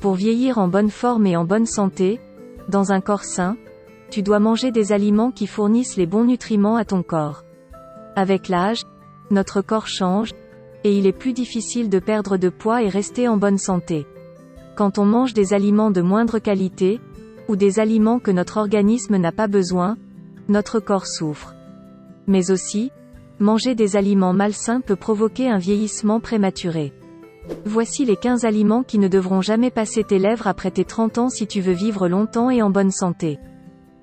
Pour vieillir en bonne forme et en bonne santé, dans un corps sain, tu dois manger des aliments qui fournissent les bons nutriments à ton corps. Avec l'âge, notre corps change, et il est plus difficile de perdre de poids et rester en bonne santé. Quand on mange des aliments de moindre qualité, ou des aliments que notre organisme n'a pas besoin, notre corps souffre. Mais aussi, manger des aliments malsains peut provoquer un vieillissement prématuré. Voici les 15 aliments qui ne devront jamais passer tes lèvres après tes 30 ans si tu veux vivre longtemps et en bonne santé.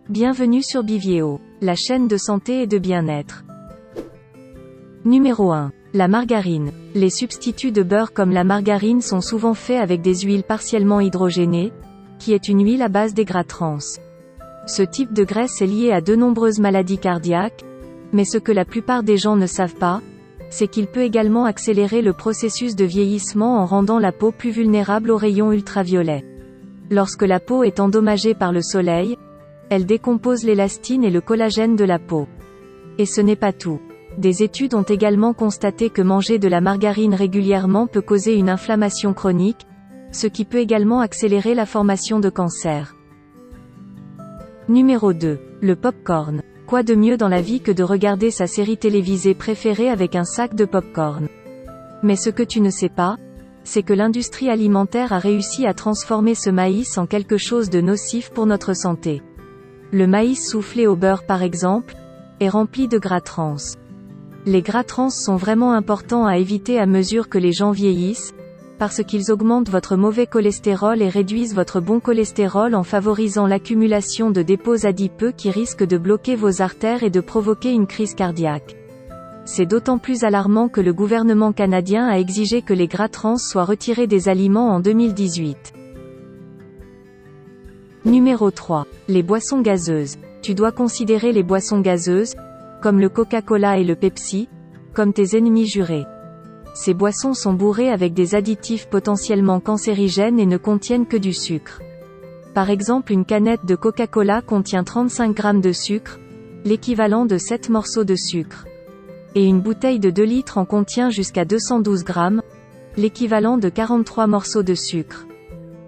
Bienvenue sur Bivieo, la chaîne de santé et de bien-être. Numéro 1. La margarine. Les substituts de beurre comme la margarine sont souvent faits avec des huiles partiellement hydrogénées, qui est une huile à base des gras trans. Ce type de graisse est lié à de nombreuses maladies cardiaques, mais ce que la plupart des gens ne savent pas, c'est qu'il peut également accélérer le processus de vieillissement en rendant la peau plus vulnérable aux rayons ultraviolets. Lorsque la peau est endommagée par le soleil, elle décompose l'élastine et le collagène de la peau. Et ce n'est pas tout. Des études ont également constaté que manger de la margarine régulièrement peut causer une inflammation chronique, ce qui peut également accélérer la formation de cancer. Numéro 2. Le pop-corn. Quoi de mieux dans la vie que de regarder sa série télévisée préférée avec un sac de pop-corn? Mais ce que tu ne sais pas, c'est que l'industrie alimentaire a réussi à transformer ce maïs en quelque chose de nocif pour notre santé. Le maïs soufflé au beurre par exemple, est rempli de gras trans. Les gras trans sont vraiment importants à éviter à mesure que les gens vieillissent, parce qu'ils augmentent votre mauvais cholestérol et réduisent votre bon cholestérol en favorisant l'accumulation de dépôts adipeux qui risquent de bloquer vos artères et de provoquer une crise cardiaque. C'est d'autant plus alarmant que le gouvernement canadien a exigé que les gras trans soient retirés des aliments en 2018. Numéro 3. Les boissons gazeuses. Tu dois considérer les boissons gazeuses, comme le Coca-Cola et le Pepsi, comme tes ennemis jurés. Ces boissons sont bourrées avec des additifs potentiellement cancérigènes et ne contiennent que du sucre. Par exemple, une canette de Coca-Cola contient 35 g de sucre, l'équivalent de 7 morceaux de sucre. Et une bouteille de 2 litres en contient jusqu'à 212 g, l'équivalent de 43 morceaux de sucre.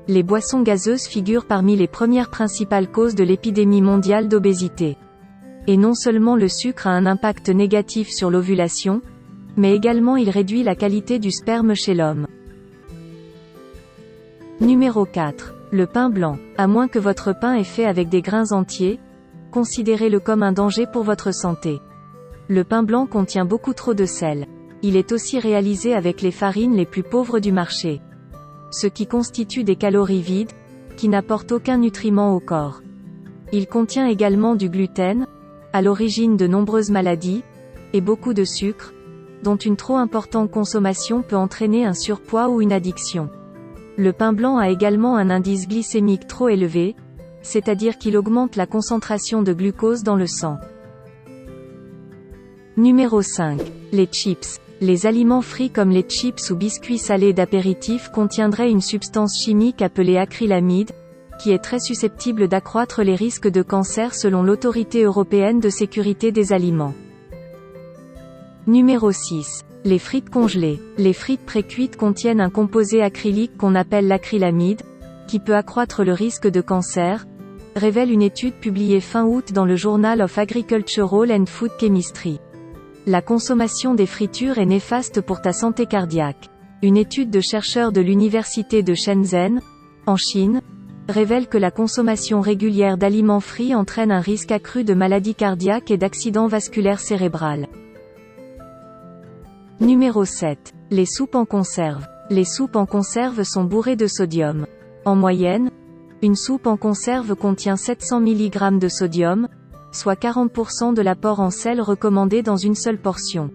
Les boissons gazeuses figurent parmi les premières principales causes de l'épidémie mondiale d'obésité. Et non seulement le sucre a un impact négatif sur l'ovulation, mais également il réduit la qualité du sperme chez l'homme. Numéro 4. Le pain blanc. À moins que votre pain est fait avec des grains entiers, considérez-le comme un danger pour votre santé. Le pain blanc contient beaucoup trop de sel. Il est aussi réalisé avec les farines les plus pauvres du marché. Ce qui constitue des calories vides, qui n'apportent aucun nutriment au corps. Il contient également du gluten, à l'origine de nombreuses maladies, et beaucoup de sucre, dont une trop importante consommation peut entraîner un surpoids ou une addiction. Le pain blanc a également un indice glycémique trop élevé, c'est-à-dire qu'il augmente la concentration de glucose dans le sang. Numéro 5. Les chips. Les aliments frits comme les chips ou biscuits salés d'apéritif contiendraient une substance chimique appelée acrylamide, qui est très susceptible d'accroître les risques de cancer selon l'Autorité européenne de sécurité des aliments. Numéro 6. Les frites congelées. Les frites pré-cuites contiennent un composé acrylique qu'on appelle l'acrylamide, qui peut accroître le risque de cancer, révèle une étude publiée fin août dans le Journal of Agricultural and Food Chemistry. La consommation des fritures est néfaste pour ta santé cardiaque. Une étude de chercheurs de l'université de Shenzhen, en Chine, révèle que la consommation régulière d'aliments frits entraîne un risque accru de maladies cardiaques et d'accidents vasculaires cérébrales. Numéro 7. Les soupes en conserve. Les soupes en conserve sont bourrées de sodium. En moyenne, une soupe en conserve contient 700 mg de sodium, soit 40% de l'apport en sel recommandé dans une seule portion.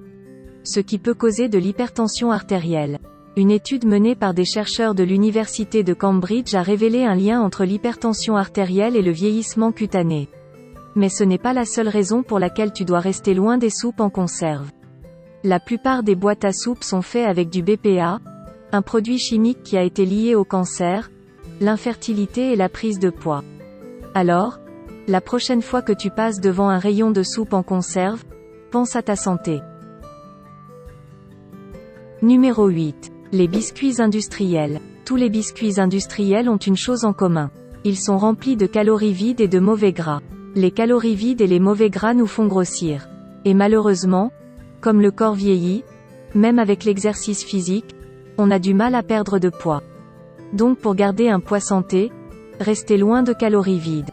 Ce qui peut causer de l'hypertension artérielle. Une étude menée par des chercheurs de l'université de Cambridge a révélé un lien entre l'hypertension artérielle et le vieillissement cutané. Mais ce n'est pas la seule raison pour laquelle tu dois rester loin des soupes en conserve. La plupart des boîtes à soupe sont faites avec du BPA, un produit chimique qui a été lié au cancer, l'infertilité et la prise de poids. Alors, la prochaine fois que tu passes devant un rayon de soupe en conserve, pense à ta santé. Numéro 8. Les biscuits industriels. Tous les biscuits industriels ont une chose en commun. Ils sont remplis de calories vides et de mauvais gras. Les calories vides et les mauvais gras nous font grossir. Et malheureusement, comme le corps vieillit, même avec l'exercice physique, on a du mal à perdre de poids. Donc pour garder un poids santé, restez loin de calories vides.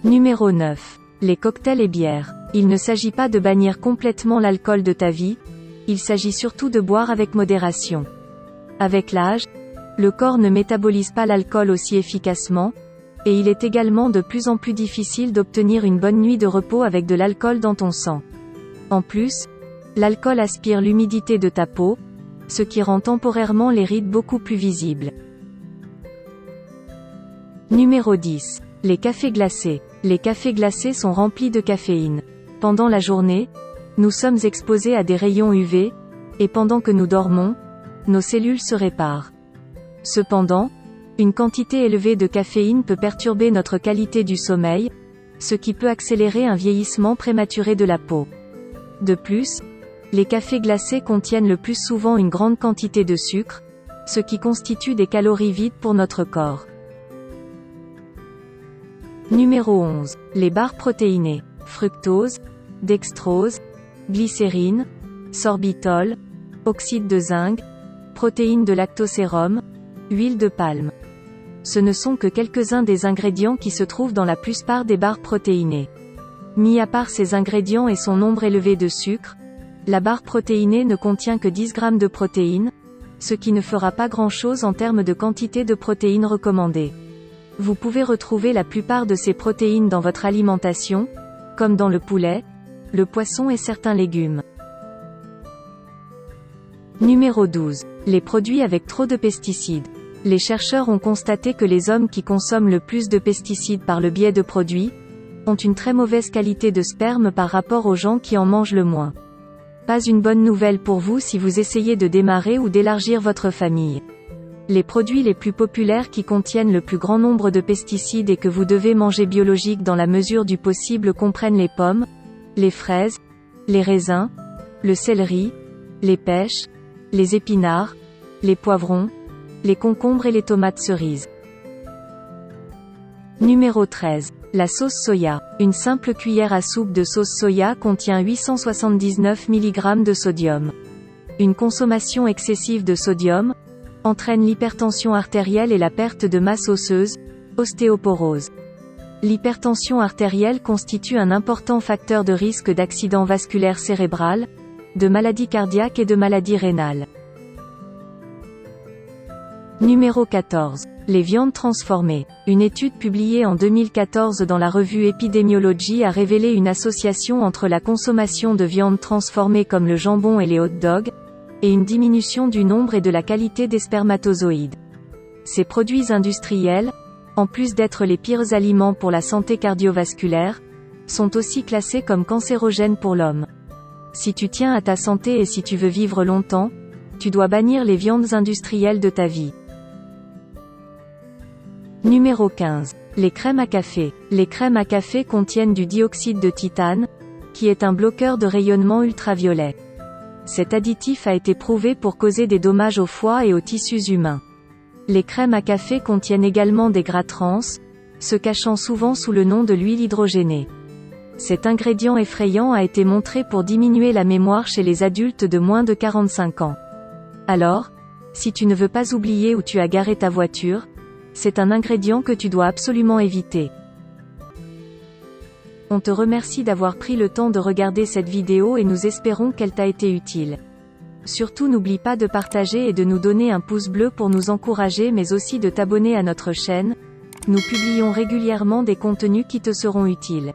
Numéro 9. Les cocktails et bières. Il ne s'agit pas de bannir complètement l'alcool de ta vie, il s'agit surtout de boire avec modération. Avec l'âge, le corps ne métabolise pas l'alcool aussi efficacement, et il est également de plus en plus difficile d'obtenir une bonne nuit de repos avec de l'alcool dans ton sang. En plus, l'alcool aspire l'humidité de ta peau, ce qui rend temporairement les rides beaucoup plus visibles. Numéro 10. Les cafés glacés. Les cafés glacés sont remplis de caféine. Pendant la journée, nous sommes exposés à des rayons UV, et pendant que nous dormons, nos cellules se réparent. Cependant, une quantité élevée de caféine peut perturber notre qualité du sommeil, ce qui peut accélérer un vieillissement prématuré de la peau. De plus, les cafés glacés contiennent le plus souvent une grande quantité de sucre, ce qui constitue des calories vides pour notre corps. Numéro 11. Les barres protéinées. Fructose, dextrose, glycérine, sorbitol, oxyde de zinc, protéines de lactosérum, huile de palme. Ce ne sont que quelques-uns des ingrédients qui se trouvent dans la plupart des barres protéinées. Mis à part ces ingrédients et son nombre élevé de sucre, la barre protéinée ne contient que 10 g de protéines, ce qui ne fera pas grand-chose en termes de quantité de protéines recommandées. Vous pouvez retrouver la plupart de ces protéines dans votre alimentation, comme dans le poulet, le poisson et certains légumes. Numéro 12. Les produits avec trop de pesticides. Les chercheurs ont constaté que les hommes qui consomment le plus de pesticides par le biais de produits, ont une très mauvaise qualité de sperme par rapport aux gens qui en mangent le moins. Pas une bonne nouvelle pour vous si vous essayez de démarrer ou d'élargir votre famille. Les produits les plus populaires qui contiennent le plus grand nombre de pesticides et que vous devez manger biologique dans la mesure du possible comprennent les pommes, les fraises, les raisins, le céleri, les pêches, les épinards, les poivrons, les concombres et les tomates cerises. Numéro 13. La sauce soya. Une simple cuillère à soupe de sauce soya contient 879 mg de sodium. Une consommation excessive de sodium entraîne l'hypertension artérielle et la perte de masse osseuse, ostéoporose. L'hypertension artérielle constitue un important facteur de risque d'accident vasculaire cérébral, de maladie cardiaque et de maladie rénale. Numéro 14. Les viandes transformées. Une étude publiée en 2014 dans la revue Epidemiology a révélé une association entre la consommation de viandes transformées comme le jambon et les hot dogs, et une diminution du nombre et de la qualité des spermatozoïdes. Ces produits industriels, en plus d'être les pires aliments pour la santé cardiovasculaire, sont aussi classés comme cancérogènes pour l'homme. Si tu tiens à ta santé et si tu veux vivre longtemps, tu dois bannir les viandes industrielles de ta vie. Numéro 15. Les crèmes à café. Les crèmes à café contiennent du dioxyde de titane, qui est un bloqueur de rayonnement ultraviolet. Cet additif a été prouvé pour causer des dommages au foie et aux tissus humains. Les crèmes à café contiennent également des gras trans, se cachant souvent sous le nom de l'huile hydrogénée. Cet ingrédient effrayant a été montré pour diminuer la mémoire chez les adultes de moins de 45 ans. Alors, si tu ne veux pas oublier où tu as garé ta voiture, c'est un ingrédient que tu dois absolument éviter. On te remercie d'avoir pris le temps de regarder cette vidéo et nous espérons qu'elle t'a été utile. Surtout n'oublie pas de partager et de nous donner un pouce bleu pour nous encourager mais aussi de t'abonner à notre chaîne. Nous publions régulièrement des contenus qui te seront utiles.